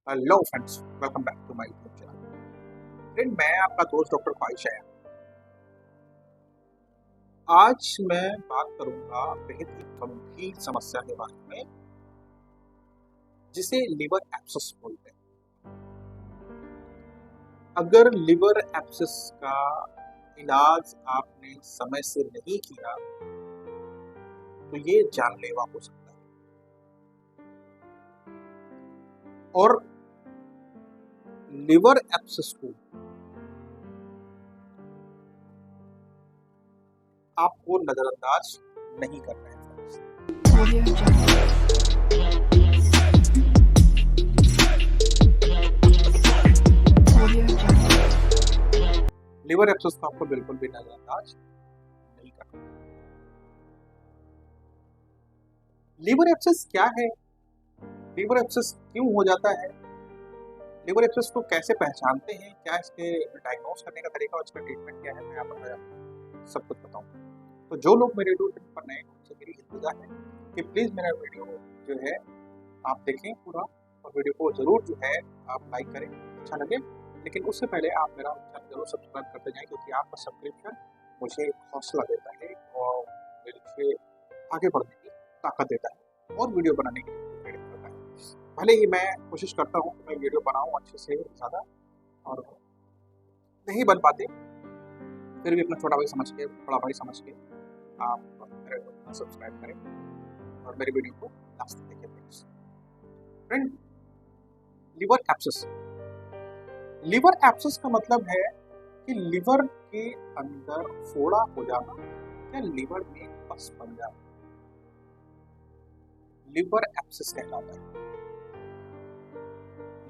Hello friends, welcome back to my YouTube channel. Friend, मैं आपका दोस्त डॉक्टर ख्वाहिश है। आज मैं बात करूंगा बेहद ही गंभीर समस्या के बारे में, जिसे लिवर एब्सेस बोलते हैं। अगर लिवर एब्सेस का इलाज आपने समय से नहीं किया तो ये जानलेवा हो सकता है। और लिवर एब्सेस को आपको नजरअंदाज नहीं करना है। लिवर एब्सेस को आपको बिल्कुल भी नजरअंदाज नहीं करना। लिवर एब्सेस क्या है? लिवर एब्सेस क्यों हो जाता है? लिवर एब्सेस को कैसे पहचानते हैं? क्या इसके डायग्नोस करने का तरीका और इसका ट्रीटमेंट क्या है? मैं यहाँ पर सब कुछ बताऊंगा। तो जो लोग मेरे यूट्यूब पर नए हैं उनसे मेरी इल्तिजा है कि प्लीज़ मेरा वीडियो जो है आप देखें पूरा, और वीडियो को ज़रूर जो है आप लाइक करें, अच्छा लगे। लेकिन उससे पहले आप मेरा चैनल जरूर सब्सक्राइब करते जाएं, क्योंकि आपका सब्सक्रिप्शन मुझे हौसला देता है और मेरे आगे बढ़ने की ताकत देता है और वीडियो बनाने के लिए प्रेरित करता है। भले ही मैं कोशिश करता हूँ कि मैं वीडियो बनाऊँ अच्छे से ज़्यादा, और नहीं बन पाते, फिर भी अपना छोटा भाई समझ के, बड़ा भाई समझ के आप मेरे को सब्सक्राइब करें और मेरे वीडियो को लास्ट तक देखें। Friend, liver abscess. Liver abscess का मतलब है कि लिवर के अंदर फोड़ा हो जाना या लिवर में पस बन जाना, लिवर एब्सेस कहलाता है।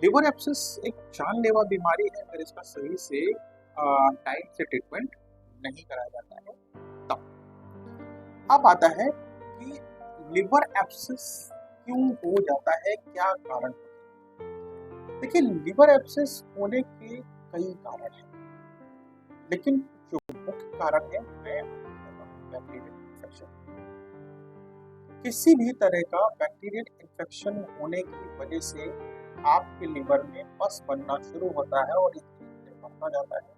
लिवर एब्सेस एक जानलेवा बीमारी है अगर इसका सही से टाइम से ट्रीटमेंट नहीं कराया जाता है तब। अब आता है कि लिवर एब्सेस क्यों हो जाता है, क्या कारण। देखिए, लिवर एब्सेस होने के कई कारण हैं, लेकिन जो मुख्य कारण है बैक्टीरियल इन्फेक्शन। किसी भी तरह का बैक्टीरियल इन्फेक्शन होने की वजह से आपके लिवर में पस बनना शुरू होता है और बढ़ता जाता है,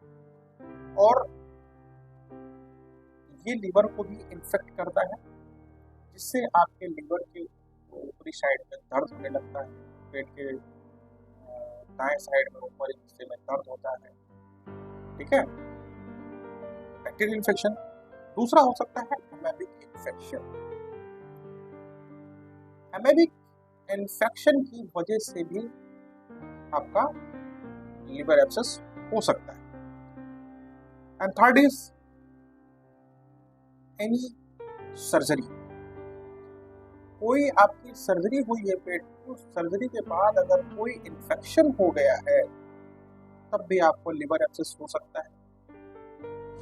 और ये लिवर को भी इन्फेक्ट करता है, जिससे आपके लिवर के ऊपरी साइड में दर्द होने लगता है, पेट के दाएं साइड में ऊपरी हिस्से में दर्द होता है। ठीक है, बैक्टीरियल इन्फेक्शन। दूसरा हो सकता है एमेबिक इन्फेक्शन। एमेबिक इन्फेक्शन की वजह से भी आपका लिवर एब्सेस हो सकता है। And third is any surgery. कोई आपकी सर्जरी हुई है पेट की, उस सर्जरी के बाद अगर कोई इन्फेक्शन हो गया है तब भी आपको लिवर एब्सेस हो सकता है।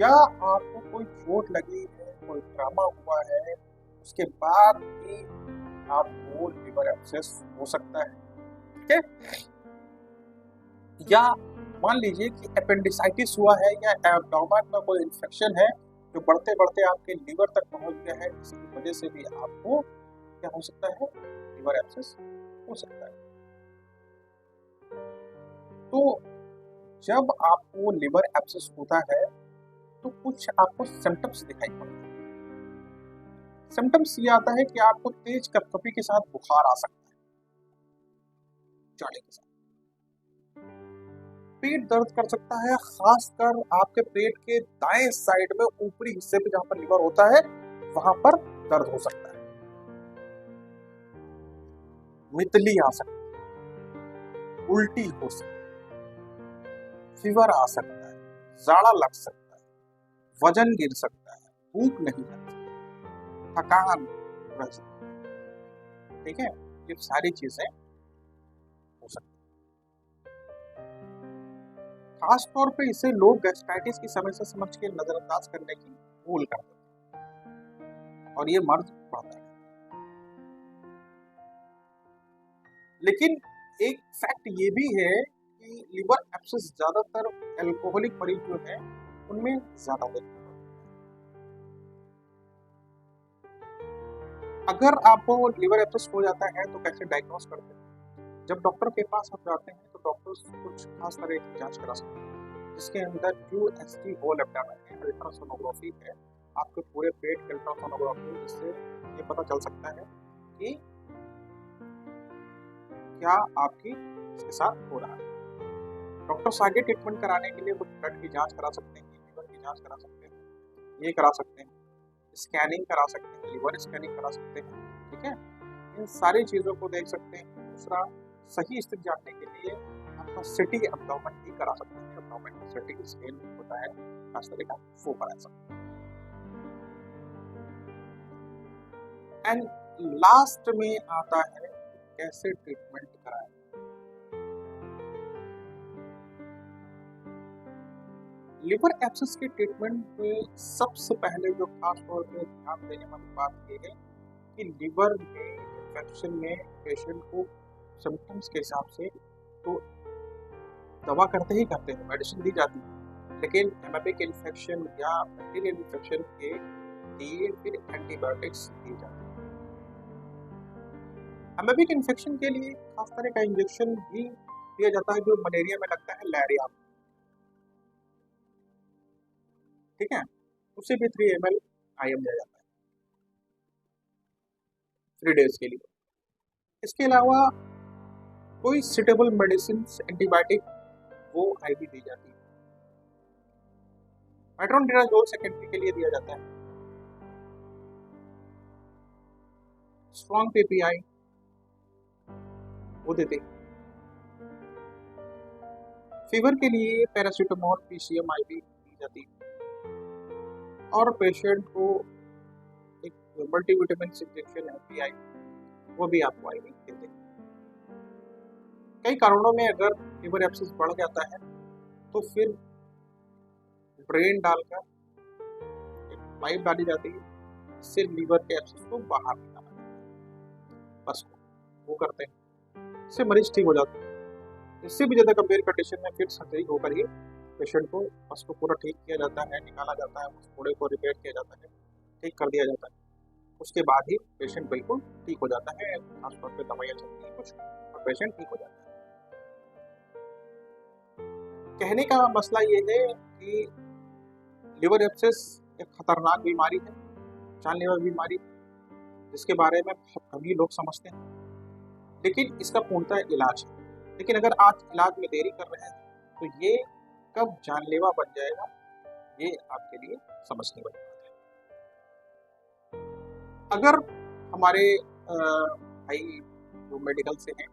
या आपको कोई चोट लगी है, कोई ट्रॉमा हुआ है, उसके बाद भी आपको लिवर एब्सेस हो सकता है। ठीक है, या मान लीजिए कि अपेंडिसाइटिस हुआ है या एब्डोमेन में कोई इन्फेक्शन है जो बढ़ते बढ़ते आपके लिवर तक पहुंच गया है, इसकी वजह से भी आपको क्या हो सकता है, लिवर एब्सेस हो सकता है। तो जब आपको लिवर एब्सेस होता है तो कुछ आपको सिम्टम्स दिखाई पड़ते हैं। सिम्टम्स ये आता है कि आपको तेज कपकपी के साथ बुखार आ सकता है, जाने के साथ पेट दर्द कर सकता है, खासकर आपके पेट के दाएं साइड में ऊपरी हिस्से पे जहां पर लिवर होता है वहां पर दर्द हो सकता है। मितली आ सकती है, उल्टी हो सकती है, फीवर आ सकता है, जाड़ा लग सकता है, वजन गिर सकता है, भूख नहीं लगती, थकान रह सकती है। ठीक है, ये सारी चीजें हो सकती है। खास तौर पे इसे लोग गैस्ट्राइटिस की समस्या समझ के नजरअंदाज करने की भूल करते हैं और ये मर्ज बढ़ता है। लेकिन एक फैक्ट ये भी है कि लिवर एब्सेस ज्यादातर अल्कोहलिक मरीज जो है उनमें ज्यादा देखने को मिलता है। अगर आपको लिवर एब्सेस हो जाता है तो कैसे डायग्नोस करते हैं? जब डॉक्टर के पास आप जाते हैं तो डॉक्टर कुछ खास तरह की जांच करा सकते हैं, जिसके अंदर यूएसजी होल एब्डोमेन है, अल्ट्रासोनोग्राफी है, आपके पूरे पेट की अल्ट्रासोनोग्राफी, जिससे ये पता चल सकता है कि क्या आपकी इसके साथ हो रहा है। डॉक्टर्स आगे ट्रीटमेंट कराने के लिए कुछ ब्लड की जांच करा सकते हैं, लीवर की जांच करा सकते हैं, ये करा सकते हैं, स्कैनिंग करा सकते हैं, लिवर स्कैनिंग करा सकते हैं, ठीक है। इन सारी चीज़ों को देख सकते हैं। दूसरा, सही स्थिति जानने के लिए आपका सिटी एब्डोमेन भी करा सकते हैं। एब्डोमेन सिटी स्केल होता है खास तरह का, वो करा सकते हैं। एंड लास्ट में आता है कैसे ट्रीटमेंट कराएं। लिवर एब्सेस के ट्रीटमेंट में सबसे पहले जो खास तौर पे ध्यान देने वाली बात यह है कि लिवर में इन्फेक्शन में पेशेंट को सिम्टम्स के हिसाब से तो दवा करते ही करते हैं, मेडिसिन दी जाती है, लेकिन एमेबिक इन्फेक्शन या बैक्टीरियल इन्फेक्शन के लिए फिर एंटीबायोटिक्स दी जाती है। एमेबिक इन्फेक्शन के लिए खास तरह का इंजेक्शन भी दिया जाता है जो मलेरिया में लगता है, लैरिया, ठीक है। उसे भी 3 ml IM दिया जाता है 3 डेज के लिए। इसके अलावा कोई सुटेबल मेडिसिन एंटीबायोटिक वो IV दी जाती है। मेट्रोनिडाजोल सेकेंडरी के लिए दिया जाता है। स्ट्रॉन्ग PPI वो देते हैं। फीवर के लिए पैरासीटामोल PCM IV दी जाती है। और पेशेंट को एक मल्टीविटामिन इंजेक्शन है वो भी आपको IV देते हैं। कई कारणों में अगर लिवर एब्सेस बढ़ जाता है तो फिर ड्रेन डालकर एक पाइप डाली जाती है, इससे लीवर के एब्सेस को बाहर निकाला जाता है, बस वो करते हैं, इससे मरीज ठीक हो जाता है। इससे भी ज़्यादा गंभीर कंडीशन में फिर सर्जरी होकर ही पेशेंट को बस को पूरा ठीक किया जाता है, निकाला जाता है, उस फोड़े को रिपेयर किया जाता है, ठीक कर दिया जाता है। उसके बाद ही पेशेंट बिल्कुल ठीक हो जाता है, खासतौर पर दवाइयाँ चलती हैं कुछ और पेशेंट ठीक हो जाता है। कहने का मसला ये है कि लिवर एब्सेस एक खतरनाक बीमारी है, जानलेवा बीमारी, जिसके बारे में बहुत कम ही लोग समझते हैं, लेकिन इसका पूर्णतः इलाज है। लेकिन अगर आज इलाज में देरी कर रहे हैं तो ये कब जानलेवा बन जाएगा, ये आपके लिए समझने वाली बात है। अगर हमारे भाई जो मेडिकल से हैं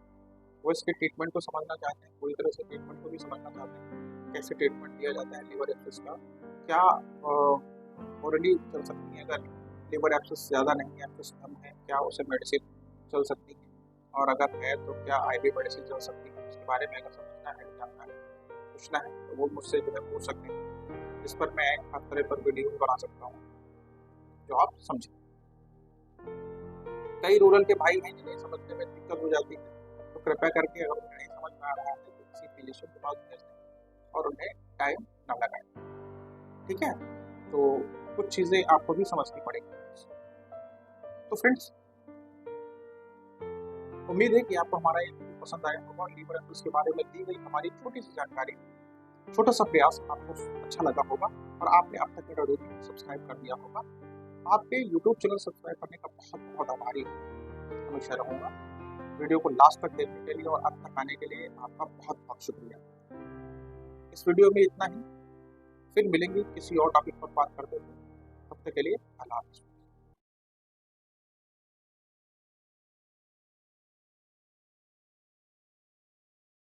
वो इसके ट्रीटमेंट को समझना चाहते हैं, पूरी तरह से ट्रीटमेंट को भी समझना चाहते हैं, कैसे ट्रीटमेंट दिया जाता है लिवर एब्सेस का, क्या ऑलरेडी चल सकती है, अगर लिवर एब्सेस ज़्यादा नहीं है, एब्सेस कम है, क्या उसे मेडिसिन चल सकती है, और अगर है तो क्या IV मेडिसिन चल सकती है, उसके बारे में अगर समझना है, जानना है, पूछना है तो वो मुझसे जो है पूछ सकते हैं। इस पर मैं हर तरह पर वीडियो बना सकता हूँ जो आप समझें। कई रूरल के भाई हैं जिन्हें समझने में दिक्कत हो जाती है, तो कृपया करके अगर उन्हें नहीं समझ में आ रहा है तो किसी फिजिशियन के पास भेज दें और उन्हें टाइम ना लगाएं, ठीक है। तो कुछ चीज़ें आपको भी समझनी पड़ेगी। तो फ्रेंड्स, उम्मीद है कि आपको हमारा ये पसंद आया होगा। लिवर एब्सेस के बारे में दी गई हमारी छोटी सी जानकारी, छोटा सा प्रयास आपको अच्छा लगा होगा और आपने अब तक मेरा वीडियो सब्सक्राइब कर दिया होगा। आपके YouTube चैनल सब्सक्राइब करने का बहुत बहुत आभारी हमेशा रहूँगा। वीडियो को लास्ट तक देखने के लिए और अंत तक आने के लिए आपका बहुत बहुत शुक्रिया। इस वीडियो में इतना ही, फिर मिलेंगे किसी और टॉपिक पर बात करते हुए, तब तक के लिए अल्लाह हाफ़िज़।